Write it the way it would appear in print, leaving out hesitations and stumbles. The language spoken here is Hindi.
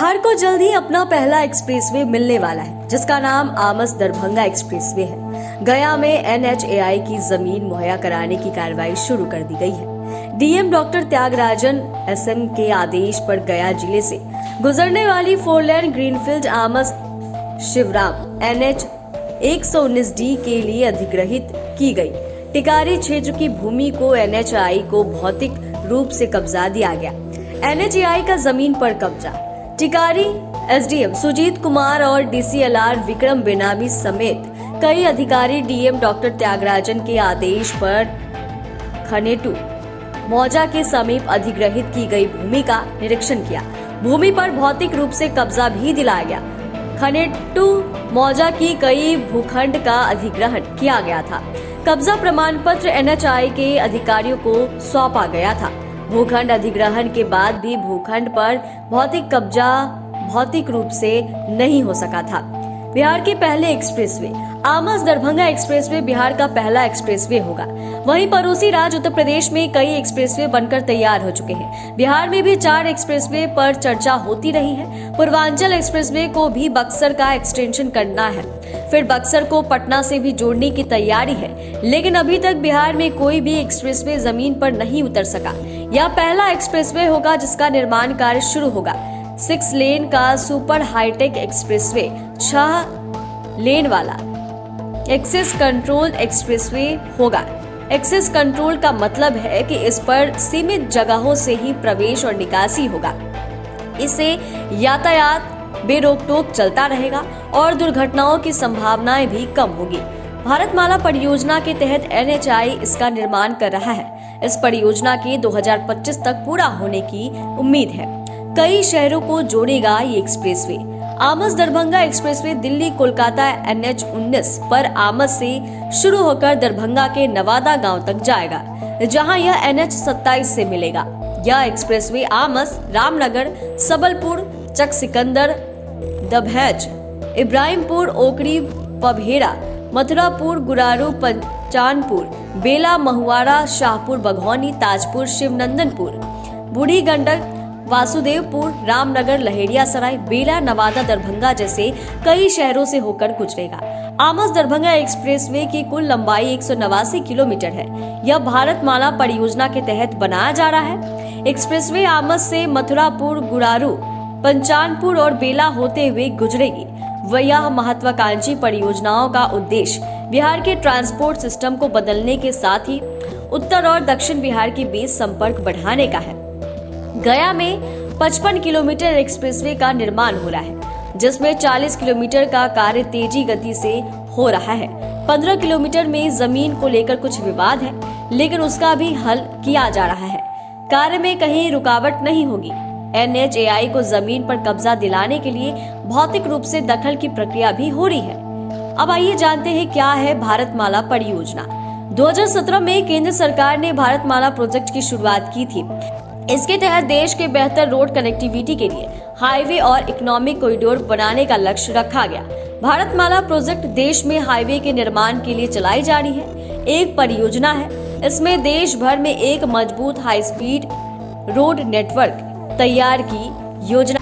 बिहार को जल्द ही अपना पहला एक्सप्रेसवे मिलने वाला है, जिसका नाम आमस दरभंगा एक्सप्रेसवे है। गया में NHAI की जमीन मुहैया कराने की कार्रवाई शुरू कर दी गई है। डीएम डॉक्टर त्यागराजन SM के आदेश पर गया जिले से गुजरने वाली 4 lane greenfield Amas Shivram NH 119D के लिए अधिग्रहित की गई। टिकारी क्षेत्र की भूमि को NHAI को भौतिक रूप से कब्जा दिया गया। NHAI का जमीन पर कब्जा। टिकारी SDM सुजीत कुमार और DCLR विक्रम बेनामी समेत कई अधिकारी डीएम डॉक्टर त्यागराजन के आदेश पर खनेटू मौजा के समीप अधिग्रहित की गई भूमि का निरीक्षण किया। भूमि पर भौतिक रूप से कब्जा भी दिलाया गया। खनेटू मौजा की कई भूखंड का अधिग्रहण किया गया था। कब्जा प्रमाण पत्र NHAI के अधिकारियों को सौंपा गया था। भूखंड अधिग्रहण के बाद भी भूखंड पर भौतिक कब्जा भौतिक रूप से नहीं हो सका था। बिहार के पहले एक्सप्रेसवे आमस दरभंगा एक्सप्रेसवे बिहार का पहला एक्सप्रेसवे होगा। वहीं पड़ोसी राज्य उत्तर प्रदेश में कई एक्सप्रेसवे बनकर तैयार हो चुके हैं। बिहार में भी 4 एक्सप्रेसवे पर चर्चा होती रही है। पूर्वांचल एक्सप्रेसवे को भी बक्सर का एक्सटेंशन करना है, फिर बक्सर को पटना से भी जोड़ने की तैयारी है, लेकिन अभी तक बिहार में कोई भी एक्सप्रेसवे जमीन पर नहीं उतर सका। यह पहला एक्सप्रेसवे होगा जिसका निर्माण कार्य शुरू होगा। 6 लेन का सुपर हाईटेक एक्सप्रेसवे 6 लेन वाला एक्सेस कंट्रोल एक्सप्रेसवे होगा। एक्सेस कंट्रोल का मतलब है कि इस पर सीमित जगहों से ही प्रवेश और निकासी होगा। इससे यातायात बेरोक-टोक चलता रहेगा और दुर्घटनाओं की संभावनाएं भी कम होगी। भारतमाला परियोजना के तहत NHAI इसका निर्माण कर रहा है। इस परियोजना के 2025 तक पूरा होने की उम्मीद है। कई शहरों को जोड़ेगा ये expressway. Amas Darbhanga expressway Delhi Kolkata NH 19 पर आमस से शुरू होकर दरभंगा के नवादा गांव तक जाएगा, जहां यह NH 27 से मिलेगा। यह एक्सप्रेसवे आमस, रामनगर, सबलपुर, चक सिकंदर, दभैज, इब्राहिमपुर, ओकरी, पभेड़ा, मथुरापुर, गुरारू, पंचानपुर, बेला, महुआरा, शाहपुर, बघौनी, ताजपुर, शिवनंदनपुर, बूढ़ी गंडक, वासुदेवपुर, रामनगर, लहेरिया सराय, बेला, नवादा, दरभंगा जैसे कई शहरों से होकर गुजरेगा। आमस दरभंगा एक्सप्रेसवे की कुल लंबाई 189 किलोमीटर है। यह भारतमाला परियोजना के तहत बनाया जा रहा है। एक्सप्रेसवे आमस से मथुरापुर, गुरारू, पंचानपुर और बेला होते हुए गुजरेगी। यह महत्वाकांक्षी परियोजनाओं का उद्देश्य बिहार के ट्रांसपोर्ट सिस्टम को बदलने के साथ ही उत्तर और दक्षिण बिहार के बीच संपर्क बढ़ाने का है। गया में 55 किलोमीटर एक्सप्रेसवे का निर्माण हो रहा है, जिसमें 40 किलोमीटर का कार्य तेजी गति से हो रहा है। 15 किलोमीटर में जमीन को लेकर कुछ विवाद है, लेकिन उसका भी हल किया जा रहा है। कार्य में कहीं रुकावट नहीं होगी। NHAI को जमीन पर कब्जा दिलाने के लिए भौतिक रूप से दखल की प्रक्रिया भी हो रही है। अब आइए जानते हैं क्या है भारतमाला परियोजना। 2017 में केंद्र सरकार ने भारतमाला प्रोजेक्ट की शुरुआत की थी। इसके तहत देश के बेहतर रोड कनेक्टिविटी के लिए हाईवे और इकोनॉमिक कॉरिडोर बनाने का लक्ष्य रखा गया। भारतमाला प्रोजेक्ट देश में हाईवे के निर्माण के लिए चलाई जा रही है। एक परियोजना है। इसमें देश भर में एक मजबूत हाई स्पीड रोड नेटवर्क तैयार की योजना